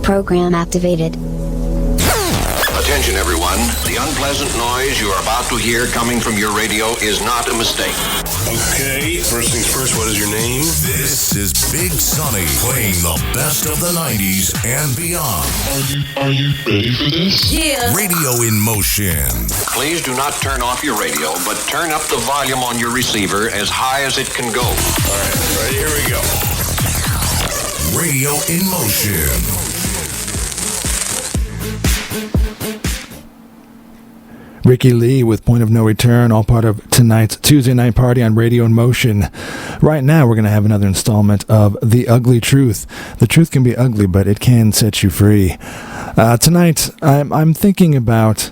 program activated. Attention everyone, the unpleasant noise you are about to hear coming from your radio is not a mistake. Okay, first things first, what is your name? This is Big Sonny playing the best of the 90s and beyond. Are you ready for this? Yeah. Radio in motion. Please do not turn off your radio, but turn up the volume on your receiver as high as it can go. All right, here we go. Radio in motion. Ricky Lee with Point of No Return, all part of tonight's Tuesday night party on Radio in Motion. Right now, we're going to have another installment of The Ugly Truth. The truth can be ugly, but it can set you free. Tonight, I'm thinking about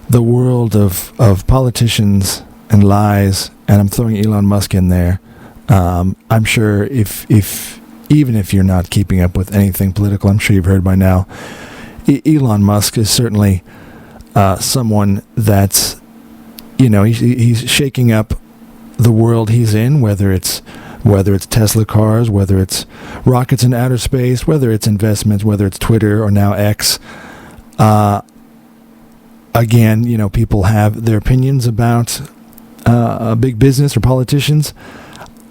the world of politicians and lies, and I'm throwing Elon Musk in there. I'm sure even if you're not keeping up with anything political, I'm sure you've heard by now, Elon Musk is certainly someone that's, he's shaking up the world he's in, whether it's Tesla cars, whether it's rockets in outer space, whether it's investments, whether it's Twitter or now X. Again, people have their opinions about big business or politicians.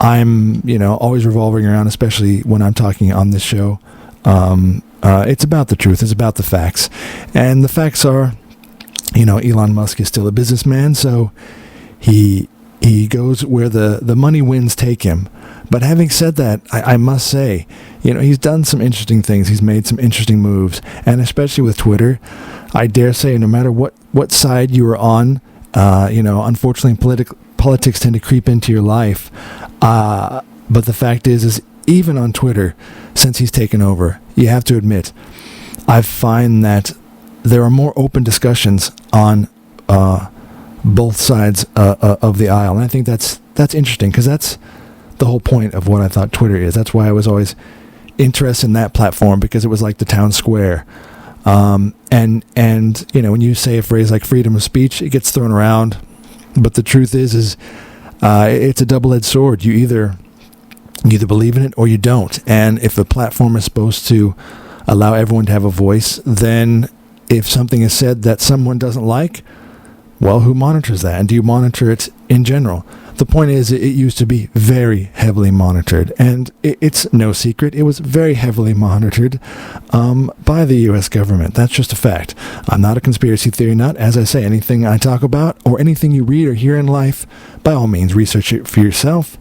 I'm, always revolving around, especially when I'm talking on this show. It's about the truth. It's about the facts. And the facts are, Elon Musk is still a businessman, so he goes where the money winds take him. But having said that, I must say, he's done some interesting things. He's made some interesting moves, and especially with Twitter, I dare say, no matter what side you are on, unfortunately, politics tend to creep into your life. But the fact is even on Twitter, since he's taken over, you have to admit, I find that there are more open discussions on both sides of the aisle. And I think that's interesting, because that's the whole point of what I thought Twitter is. That's why I was always interested in that platform, because it was like the town square. And when you say a phrase like freedom of speech, it gets thrown around. But the truth is it's a double-edged sword. You either believe in it or you don't. And if the platform is supposed to allow everyone to have a voice, then if something is said that someone doesn't like, well, who monitors that? And do you monitor it in general? The point is, it used to be very heavily monitored, and it's no secret. It was very heavily monitored by the U.S. government. That's just a fact. I'm not a conspiracy theory nut. As I say, anything I talk about or anything you read or hear in life, by all means, research it for yourself.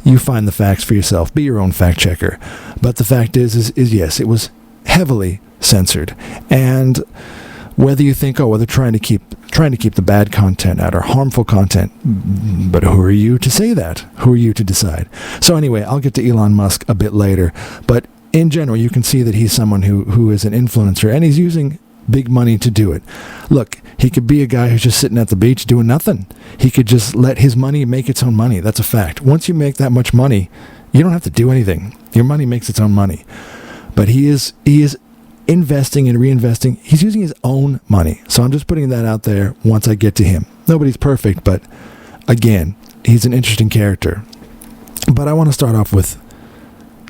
You find the facts for yourself. Be your own fact checker. But the fact is yes, it was heavily censored. And whether you think, they're trying to keep the bad content out or harmful content, but who are you to say that? Who are you to decide? So anyway, I'll get to Elon Musk a bit later, but in general, you can see that he's someone who is an influencer, and he's using big money to do it. Look, he could be a guy who's just sitting at the beach doing nothing. He could just let his money make its own money. That's a fact. Once you make that much money, you don't have to do anything. Your money makes its own money. But he is investing and reinvesting. He's using his own money. So I'm just putting that out there once I get to him. Nobody's perfect, but again, he's an interesting character. But I want to start off with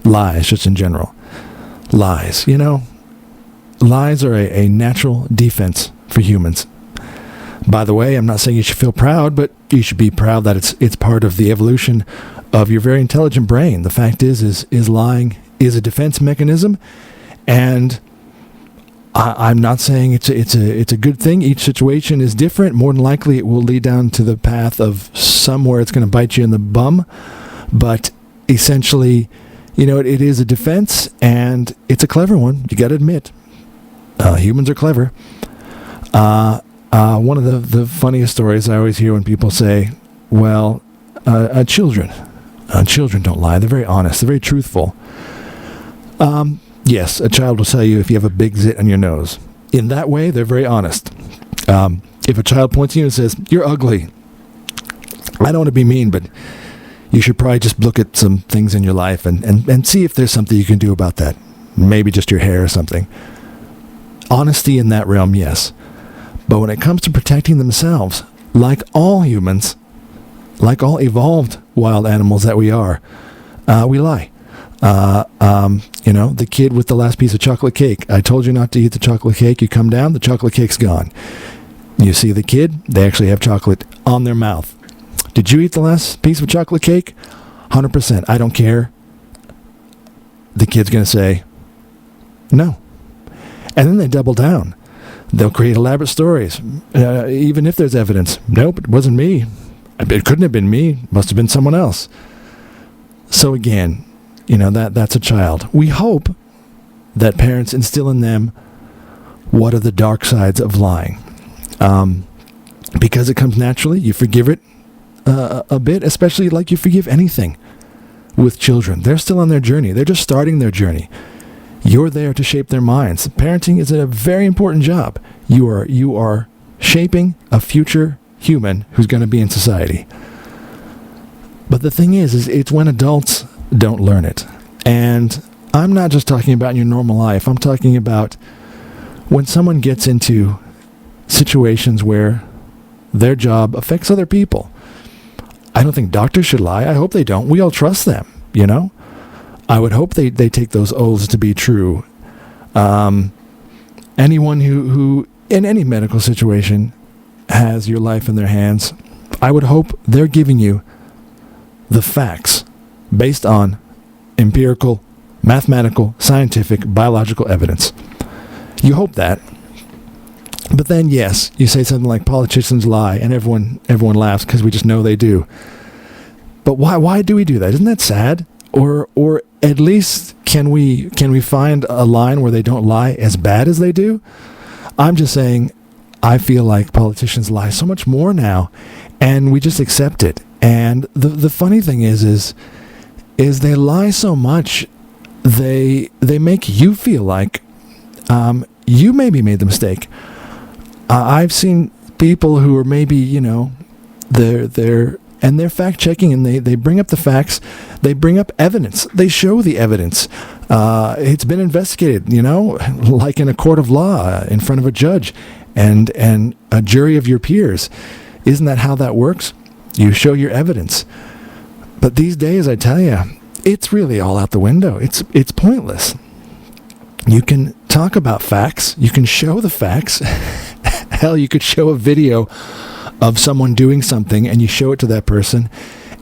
lies, just in general. Lies. Lies are a natural defense for humans. By the way, I'm not saying you should feel proud, but you should be proud that it's part of the evolution of your very intelligent brain. The fact is lying is a defense mechanism, and I'm not saying it's a good thing. Each situation is different. More than likely, it will lead down to the path of somewhere it's going to bite you in the bum. But essentially, it is a defense, and it's a clever one. You got to admit, humans are clever. One of the funniest stories I always hear when people say, "Well, children don't lie. They're very honest. They're very truthful." Yes, a child will tell you if you have a big zit on your nose. In that way, they're very honest. If a child points at you and says, "You're ugly," I don't want to be mean, but you should probably just look at some things in your life and see if there's something you can do about that. Maybe just your hair or something. Honesty in that realm, yes. But when it comes to protecting themselves, like all humans, like all evolved wild animals that we are, we lie. The kid with the last piece of chocolate cake. I told you not to eat the chocolate cake. You come down, the chocolate cake's gone. You see the kid, they actually have chocolate on their mouth. Did you eat the last piece of chocolate cake? 100%. I don't care. The kid's going to say, no. And then they double down. They'll create elaborate stories, even if there's evidence. Nope, it wasn't me. It couldn't have been me. It must have been someone else. So again, that's a child. We hope that parents instill in them what are the dark sides of lying. Because it comes naturally, you forgive it a bit, especially like you forgive anything with children. They're still on their journey. They're just starting their journey. You're there to shape their minds. Parenting is a very important job. You are shaping a future human who's going to be in society. But the thing is it's when adults don't learn it. And I'm not just talking about in your normal life. I'm talking about when someone gets into situations where their job affects other people. I don't think doctors should lie. I hope they don't. We all trust them, I would hope they take those oaths to be true. Anyone who in any medical situation has your life in their hands, I would hope they're giving you the facts based on empirical, mathematical, scientific, biological evidence. You hope that. But then, yes, you say something like politicians lie, and everyone laughs because we just know they do. But why do we do that? Isn't that sad? Or at least can we find a line where they don't lie as bad as they do? I'm just saying, I feel like politicians lie so much more now, and we just accept it. And the funny thing is they lie so much, they make you feel like you maybe made the mistake. I've seen people who are maybe, they're fact checking, and they bring up the facts, they bring up evidence, they show the evidence. It's been investigated, like in a court of law in front of a judge and a jury of your peers. Isn't that how that works? You show your evidence. But these days, I tell you, it's really all out the window. It's pointless. You can talk about facts. You can show the facts. Hell, you could show a video of someone doing something and you show it to that person.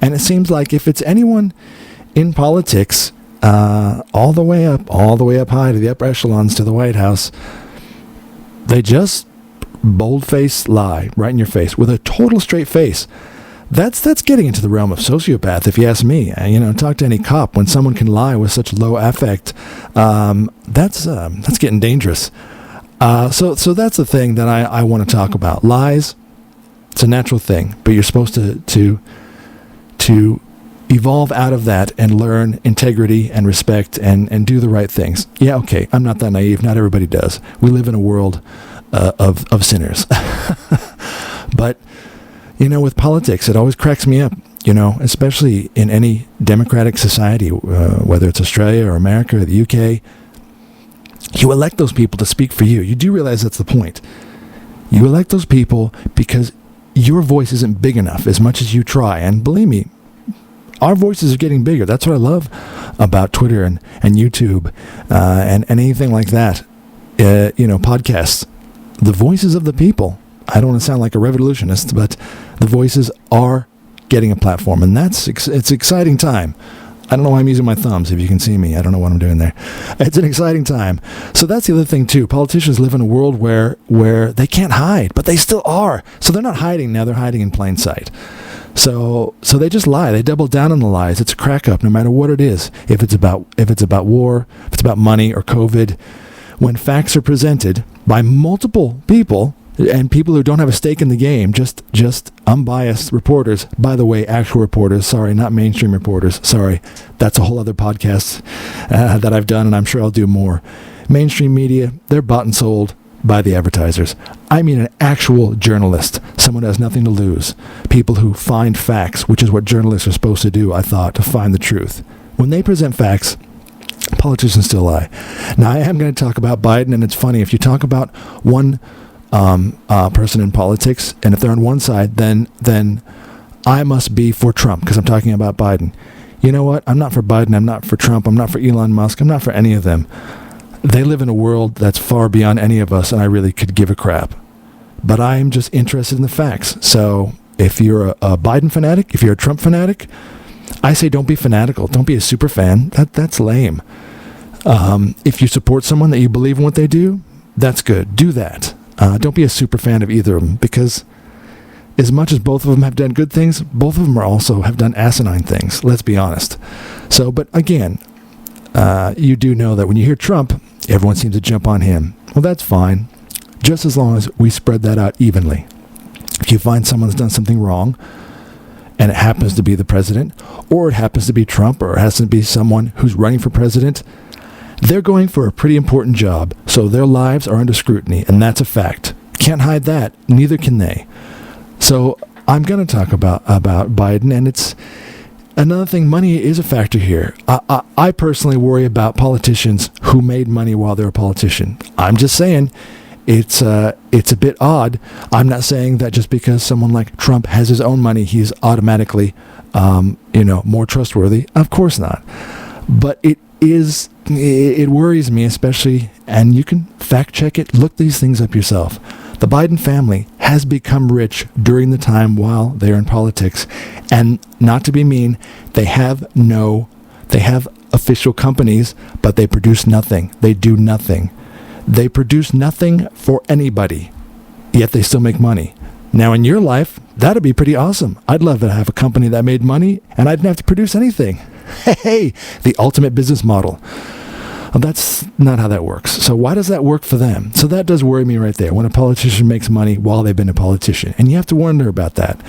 And it seems like if it's anyone in politics, all the way up high to the upper echelons to the White House, they just bold-faced lie right in your face with a total straight face. That's getting into the realm of sociopath, if you ask me. Talk to any cop. When someone can lie with such low affect, that's getting dangerous. So that's the thing that I want to talk about. Lies, it's a natural thing, but you're supposed to evolve out of that and learn integrity and respect and do the right things. Yeah, okay, I'm not that naive. Not everybody does. We live in a world of sinners. But with politics, it always cracks me up, especially in any democratic society, whether it's Australia or America or the UK. You elect those people to speak for you. You do realize that's the point. You elect those people because your voice isn't big enough as much as you try. And believe me, our voices are getting bigger. That's what I love about Twitter and YouTube and anything like that. Podcasts. The voices of the people. I don't want to sound like a revolutionist, but the voices are getting a platform, and it's an exciting time. I don't know why I'm using my thumbs. If you can see me, I don't know what I'm doing there. It's an exciting time. So that's the other thing too. Politicians live in a world where they can't hide, but they still are. So they're not hiding now; they're hiding in plain sight. So they just lie. They double down on the lies. It's a crack up, no matter what it is. If it's about war, if it's about money or COVID, when facts are presented by multiple people. And people who don't have a stake in the game, just unbiased reporters. By the way, actual reporters. Sorry, not mainstream reporters. Sorry, that's a whole other podcast that I've done, and I'm sure I'll do more. Mainstream media, they're bought and sold by the advertisers. I mean an actual journalist, someone who has nothing to lose. People who find facts, which is what journalists are supposed to do, I thought, to find the truth. When they present facts, politicians still lie. Now, I am going to talk about Biden, and it's funny, if you talk about one person in politics, and if they're on one side, then I must be for Trump because I'm talking about Biden. you know what? I'm not for Biden. I'm not for Trump. I'm not for Elon Musk. I'm not for any of them. They live in a world that's far beyond any of us, and I really could give a crap. But I'm just interested in the facts. So if you're a Biden fanatic, if you're a Trump fanatic, I say don't be fanatical. Don't be a super fan. That's lame. If you support someone that you believe in what they do, that's good. Do that. Don't be a super fan of either of them, because as much as both of them have done good things, both of them also have done asinine things. Let's be honest. So, but again, you do know that when you hear Trump, everyone seems to jump on him. Well, that's fine, just as long as we spread that out evenly. If you find someone's done something wrong, and it happens to be the president, or it happens to be Trump, or it has to be someone who's running for president, they're going for a pretty important job, so their lives are under scrutiny, and that's a fact. Can't hide that. Neither can they. So I'm going to talk about Biden, and it's another thing. Money is a factor here. I personally worry about politicians who made money while they're a politician. I'm just saying it's a bit odd. I'm not saying that just because someone like Trump has his own money, he's automatically more trustworthy. Of course not. But it worries me, especially, and you can fact check it, look these things up yourself. The Biden family has become rich during the time while they're in politics. And not to be mean, they have official companies, but they produce nothing. They do nothing. They produce nothing for anybody, yet they still make money. Now, in your life, that'd be pretty awesome. I'd love to have a company that made money, and I didn't have to produce anything. Hey, the ultimate business model. Well, that's not how that works. So why does that work for them? So that does worry me right there, when a politician makes money while they've been a politician. And you have to wonder about that.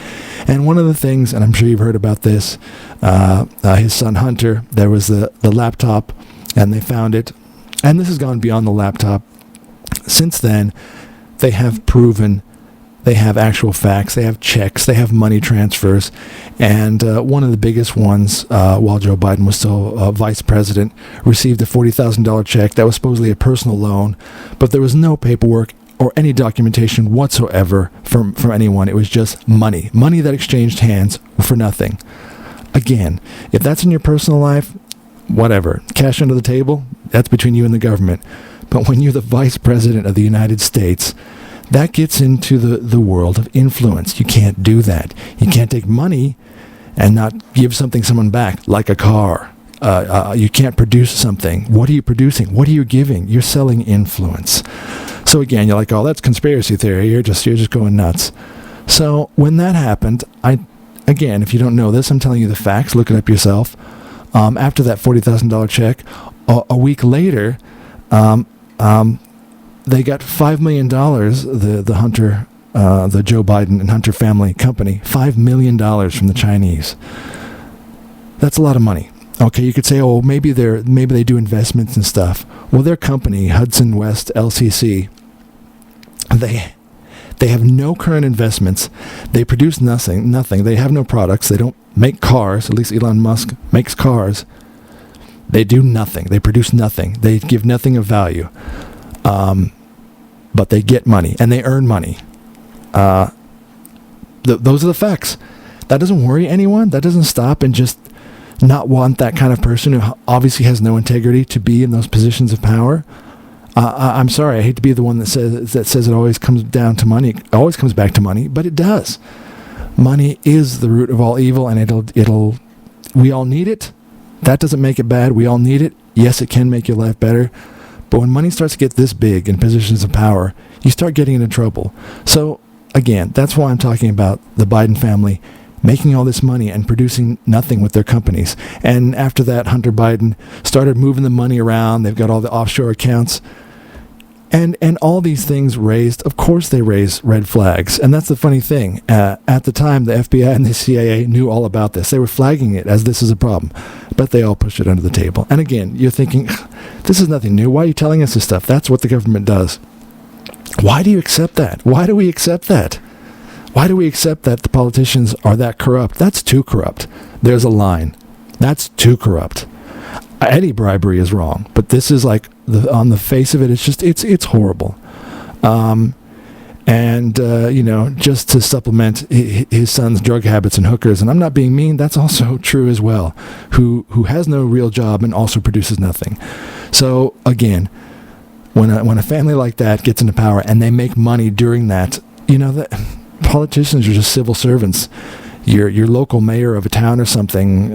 And one of the things, and I'm sure you've heard about this, his son Hunter, there was the laptop, and they found it. And this has gone beyond the laptop. Since then, they have proven, they have actual facts, they have checks, they have money transfers. And one of the biggest ones, while Joe Biden was still vice president, received a $40,000 check that was supposedly a personal loan, but there was no paperwork or any documentation whatsoever from anyone. It was just money that exchanged hands for nothing. Again, if that's in your personal life, whatever, cash under the table, that's between you and the government. But when you're the vice president of the United States, that gets into the world of influence. You can't do that. You can't take money and not give someone back, like a car. You can't produce something. What are you producing? What are you giving? You're selling influence. So again, you're like, oh, that's conspiracy theory. You're just going nuts. So when that happened, again, if you don't know this, I'm telling you the facts. Look it up yourself. After that $40,000 check, a week later, they got $5 million, the Hunter, the Joe Biden and Hunter family company, $5 million from the Chinese. That's a lot of money. Okay, you could say, oh, maybe they do investments and stuff. Well, their company, Hudson West LCC, they have no current investments. They produce nothing. They have no products. They don't make cars. At least Elon Musk makes cars. They do nothing. They produce nothing. They give nothing of value. But they get money and they earn money. Those are the facts. That doesn't worry anyone. That doesn't stop and just not want that kind of person who obviously has no integrity to be in those positions of power. I'm sorry. I hate to be the one that says it always comes down to money. It always comes back to money, but it does. Money is the root of all evil, and it'll. We all need it. That doesn't make it bad. We all need it. Yes, it can make your life better. But when money starts to get this big in positions of power, you start getting into trouble. So, again, that's why I'm talking about the Biden family making all this money and producing nothing with their companies. And after that, Hunter Biden started moving the money around. They've got all the offshore accounts. And all these things raised, of course they raise red flags. And that's the funny thing. At the time, the FBI and the CIA knew all about this. They were flagging it as this is a problem. But they all pushed it under the table. And again, you're thinking, this is nothing new. Why are you telling us this stuff? That's what the government does. Why do you accept that? Why do we accept that? Why do we accept that the politicians are that corrupt? That's too corrupt. There's a line. That's too corrupt. Any bribery is wrong, but this is like on the face of it, it's horrible. And, just to supplement his son's drug habits and hookers. And I'm not being mean. That's also true as well. Who has no real job and also produces nothing. So, again, when a family like that gets into power and they make money during that, that politicians are just civil servants. Your local mayor of a town or something,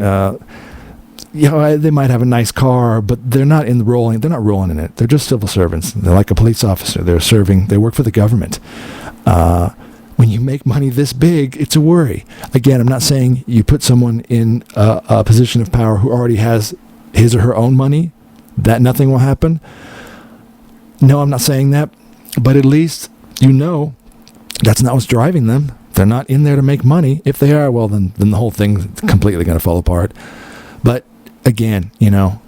they might have a nice car, but they're not rolling in it. They're just civil servants. They're like a police officer. They work for the government. When you make money this big, it's a worry. Again, I'm not saying you put someone in a position of power who already has his or her own money, that nothing will happen. No, I'm not saying that, but at least that's not what's driving them. They're not in there to make money. If they are, well, then the whole thing's completely going to fall apart. But again,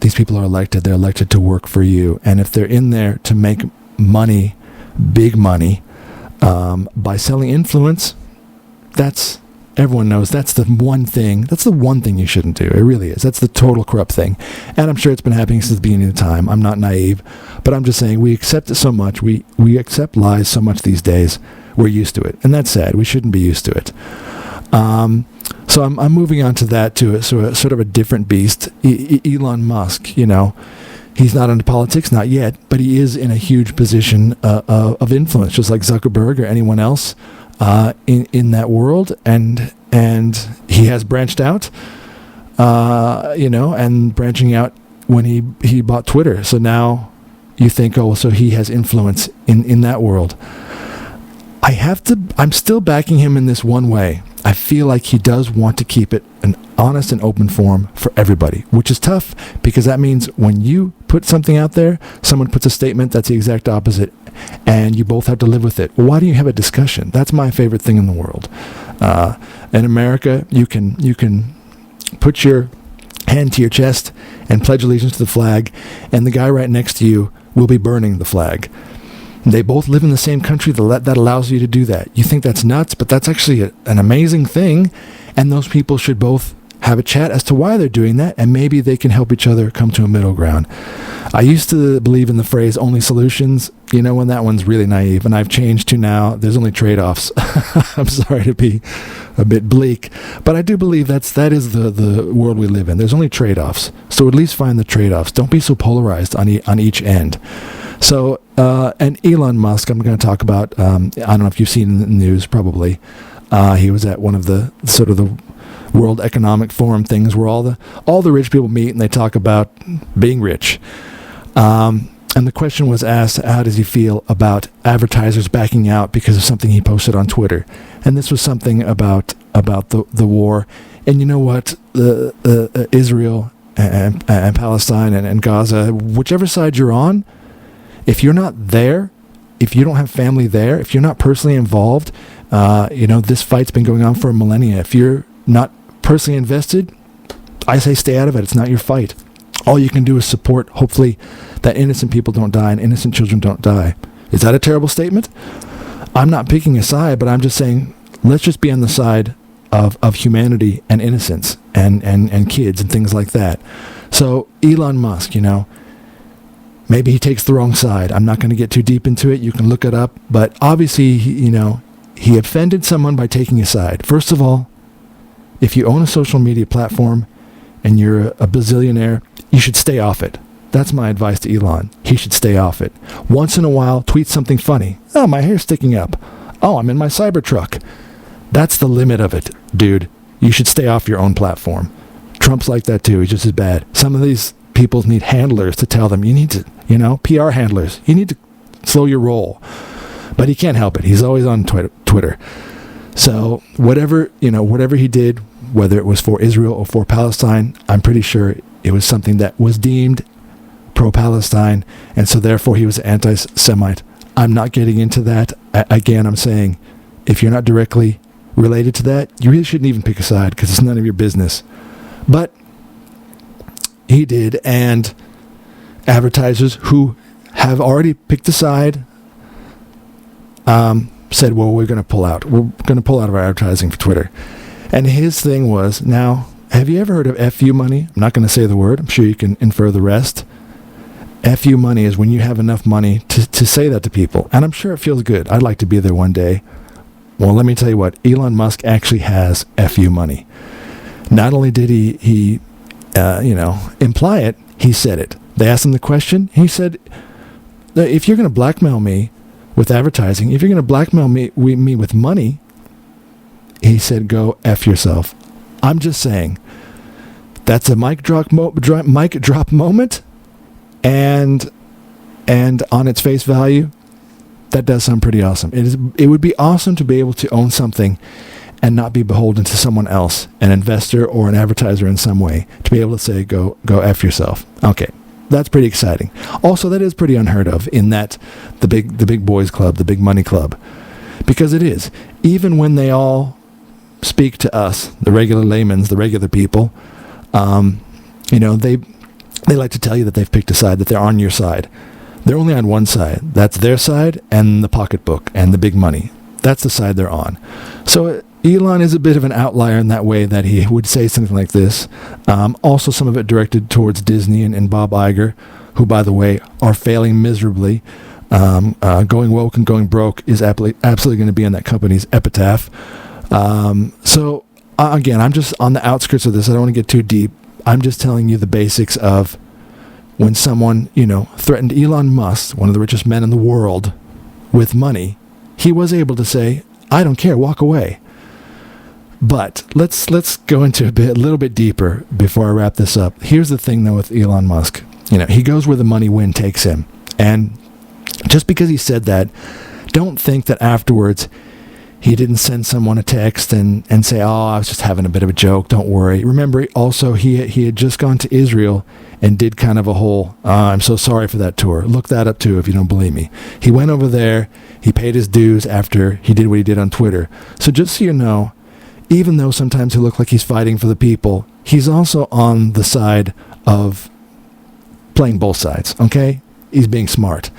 these people are elected. They're elected to work for you. And if they're in there to make money, big money, by selling influence, everyone knows that's the one thing. That's the one thing you shouldn't do. It really is. That's the total corrupt thing. And I'm sure it's been happening since the beginning of time. I'm not naive, but I'm just saying we accept it so much. We accept lies so much these days. We're used to it. And that's sad. We shouldn't be used to it. So I'm moving on to that, to a sort of a different beast. Elon Musk, he's not into politics, not yet, but he is in a huge position of influence, just like Zuckerberg or anyone else in that world. And he has branched out, and branching out when he bought Twitter. So now you think, so he has influence in that world. I'm still backing him in this one way. I feel like he does want to keep it an honest and open forum for everybody, which is tough because that means when you put something out there, someone puts a statement that's the exact opposite, and you both have to live with it. Well, why don't you have a discussion? That's my favorite thing in the world. In America, you can put your hand to your chest and pledge allegiance to the flag, and the guy right next to you will be burning the flag. They both live in the same country that allows you to do that. You think that's nuts, but that's actually an amazing thing. And those people should both have a chat as to why they're doing that, and maybe they can help each other come to a middle ground. I used to believe in the phrase only solutions, when that one's really naive, and I've changed to now there's only trade-offs. I'm sorry to be a bit bleak, but I do believe that is the world we live in. There's only trade-offs. So at least find the trade-offs. Don't be so polarized on each end. So, and Elon Musk, I'm going to talk about, I don't know if you've seen in the news, probably. He was at one of the sort of the World Economic Forum things where all the rich people meet and they talk about being rich. And the question was asked, how does he feel about advertisers backing out because of something he posted on Twitter? And this was something about the war. And you know what? Israel and Palestine and Gaza, whichever side you're on, if you're not there, if you don't have family there, if you're not personally involved, this fight's been going on for a millennia. If you're not personally invested, I say stay out of it. It's not your fight. All you can do is support, hopefully, that innocent people don't die and innocent children don't die. Is that a terrible statement? I'm not picking a side, but I'm just saying, let's just be on the side of humanity and innocence and kids and things like that. So Elon Musk, maybe he takes the wrong side. I'm not going to get too deep into it. You can look it up. But obviously, he offended someone by taking a side. First of all, if you own a social media platform and you're a bazillionaire, you should stay off it. That's my advice to Elon. He should stay off it. Once in a while, tweet something funny. Oh, my hair's sticking up. Oh, I'm in my Cybertruck. That's the limit of it, dude. You should stay off your own platform. Trump's like that too. He's just as bad. Some of these people need handlers to tell them, you need to, PR handlers. You need to slow your roll. But he can't help it. He's always on Twitter. So whatever he did, whether it was for Israel or for Palestine, I'm pretty sure it was something that was deemed pro-Palestine, and so therefore he was anti-Semite. I'm not getting into that. Again, I'm saying, if you're not directly related to that, you really shouldn't even pick a side because it's none of your business. But he did, and advertisers who have already picked a side said, well, we're going to pull out. We're going to pull out of our advertising for Twitter. And his thing was, now, have you ever heard of FU money? I'm not going to say the word. I'm sure you can infer the rest. FU money is when you have enough money to say that to people. And I'm sure it feels good. I'd like to be there one day. Well, let me tell you what. Elon Musk actually has FU money. Not only did he imply it, he said it. They asked him the question. He said, if you're going to blackmail me with advertising, if you're going to blackmail me with money, he said, go F yourself. I'm just saying, that's a mic drop moment. And on its face value, that does sound pretty awesome. It would be awesome to be able to own something and not be beholden to someone else, an investor or an advertiser in some way, to be able to say, go F yourself. Okay, that's pretty exciting. Also, that is pretty unheard of in that the big boys club, the big money club, because it is. Even when they all speak to us, the regular laymen's, the regular people, they like to tell you that they've picked a side, that they're on your side. They're only on one side. That's their side and the pocketbook and the big money. That's the side they're on. So Elon is a bit of an outlier in that way that he would say something like this. Also, some of it directed towards Disney and Bob Iger, who, by the way, are failing miserably. Going woke and going broke is absolutely going to be on that company's epitaph. So, again, I'm just on the outskirts of this. I don't want to get too deep. I'm just telling you the basics of when someone, threatened Elon Musk, one of the richest men in the world, with money. He was able to say, I don't care, walk away. But let's go into a little bit deeper before I wrap this up. Here's the thing, though, with Elon Musk. He goes where the money wind takes him. And just because he said that, don't think that afterwards he didn't send someone a text and say, oh, I was just having a bit of a joke, don't worry. Remember, also, he had just gone to Israel and did kind of a whole, I'm so sorry for that tour. Look that up, too, if you don't believe me. He went over there, he paid his dues after he did what he did on Twitter. So just so you know, even though sometimes he looks like he's fighting for the people, he's also on the side of playing both sides, okay? He's being smart.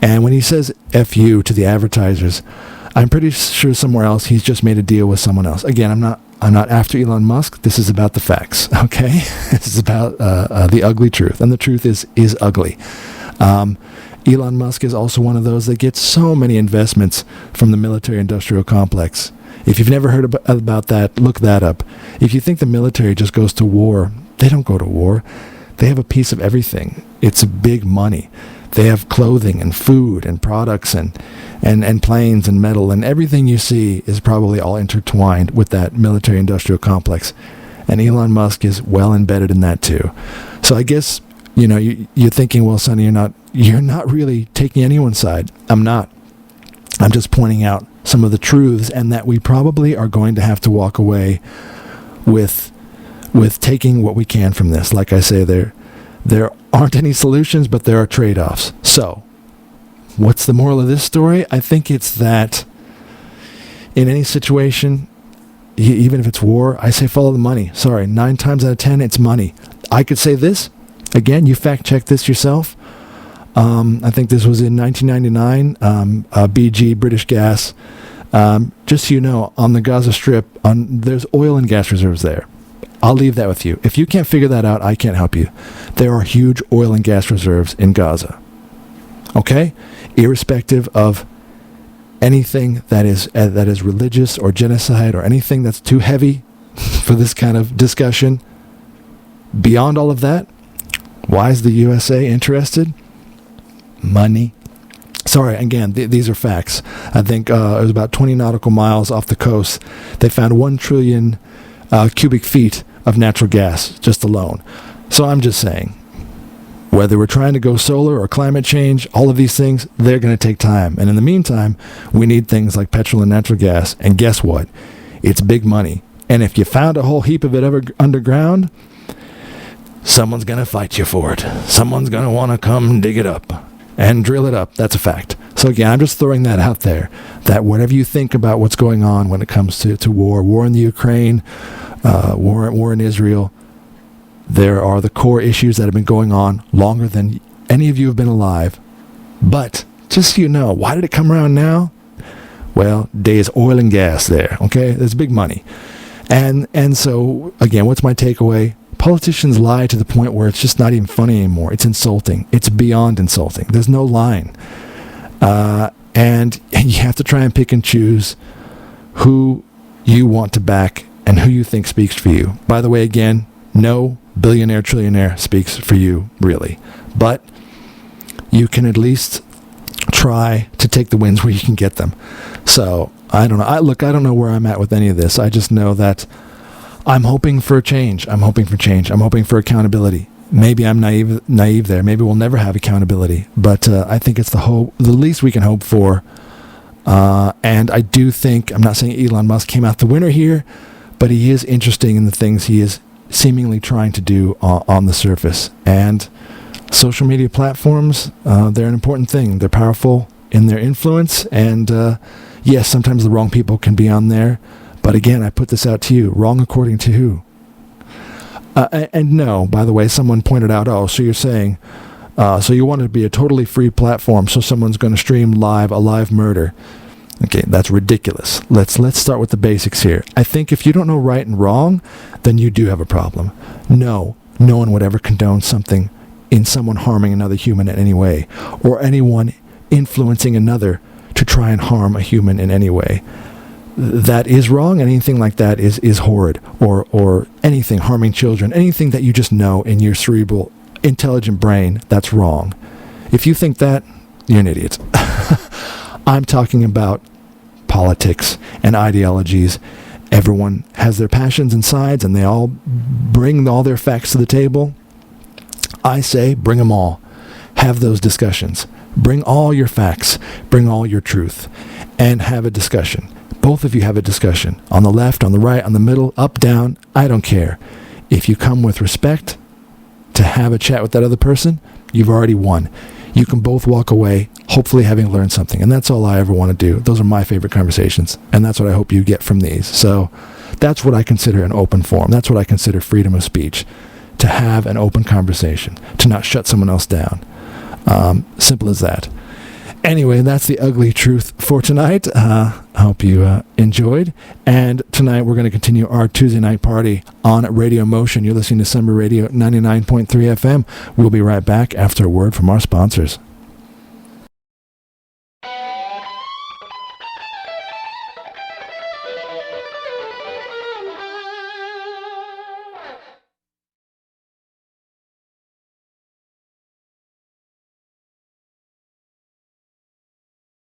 And when he says F you to the advertisers, I'm pretty sure somewhere else he's just made a deal with someone else. Again, I'm not after Elon Musk. This is about the facts, okay? This is about the ugly truth, and the truth is ugly. Elon Musk is also one of those that gets so many investments from the military-industrial complex. If you've never heard about that, look that up. If you think the military just goes to war, they don't go to war. They have a piece of everything. It's big money. They have clothing and food and products and planes and metal, and everything you see is probably all intertwined with that military-industrial complex. And Elon Musk is well embedded in that too. So I guess, you're thinking, well, Sonny, you're not really taking anyone's side. I'm not. I'm just pointing out some of the truths, and that we probably are going to have to walk away with taking what we can from this. Like I say, there aren't any solutions, but there are trade-offs. So, what's the moral of this story? I think it's that in any situation, even if it's war, I say follow the money. Sorry, 9 times out of 10, it's money. I could say this. Again, you fact-check this yourself. I think this was in 1999, BG, British Gas. Just so you know, on the Gaza Strip, there's oil and gas reserves there. I'll leave that with you. If you can't figure that out, I can't help you. There are huge oil and gas reserves in Gaza. Okay? Irrespective of anything that is religious or genocide or anything that's too heavy for this kind of discussion, beyond all of that, why is the USA interested? Money. Sorry, again, these are facts. I think it was about 20 nautical miles off the coast. They found 1 trillion cubic feet of natural gas just alone. So I'm just saying, whether we're trying to go solar or climate change, all of these things, they're going to take time. And in the meantime, we need things like petrol and natural gas. And guess what? It's big money. And if you found a whole heap of it underground, someone's going to fight you for it. Someone's going to want to come dig it up and drill it up. That's a fact. So again, I'm just throwing that out there, that whatever you think about what's going on when it comes to war in the Ukraine, war in Israel, there are the core issues that have been going on longer than any of you have been alive. But just so you know, why did it come around now? Well, there's oil and gas there, okay? There's big money. And so, again, what's my takeaway? Politicians lie to the point where it's just not even funny anymore. It's insulting. It's beyond insulting. There's no line. And you have to try and pick and choose who you want to back and who you think speaks for you. By the way, again, no billionaire, trillionaire speaks for you, really. But you can at least try to take the wins where you can get them. So, I don't know. I don't know where I'm at with any of this. I just know that I'm hoping for a change. I'm hoping for accountability. Maybe I'm naive there. Maybe we'll never have accountability. But I think it's the least we can hope for. And I do think, I'm not saying Elon Musk came out the winner here, but he is interesting in the things he is seemingly trying to do on the surface. And social media platforms, they're an important thing. They're powerful in their influence. And yes, sometimes the wrong people can be on there. But again, I put this out to you. Wrong according to who? And no, by the way, someone pointed out, so you're saying, so you want it to be a totally free platform, so someone's going to stream a live murder. Okay, that's ridiculous. Let's start with the basics here. I think if you don't know right and wrong, then you do have a problem. No one would ever condone something in someone harming another human in any way, or anyone influencing another to try and harm a human in any way. That is wrong. Anything like that is horrid, or anything harming children, anything that you just know in your cerebral, intelligent brain, that's wrong. If you think that, you're an idiot. I'm talking about politics and ideologies. Everyone has their passions and sides, and they all bring all their facts to the table. I say, bring them all. Have those discussions. Bring all your facts. Bring all your truth. And have a discussion. Both of you have a discussion. On the left, on the right, on the middle, up, down. I don't care. If you come with respect to have a chat with that other person, you've already won. You can both walk away, hopefully having learned something. And that's all I ever want to do. Those are my favorite conversations. And that's what I hope you get from these. So that's what I consider an open forum. That's what I consider freedom of speech. To have an open conversation. To not shut someone else down. Simple as that. Anyway, that's the ugly truth for tonight. I hope you enjoyed. And tonight we're going to continue our Tuesday night party on Radio Motion. You're listening to Summer Radio 99.3 FM. We'll be right back after a word from our sponsors.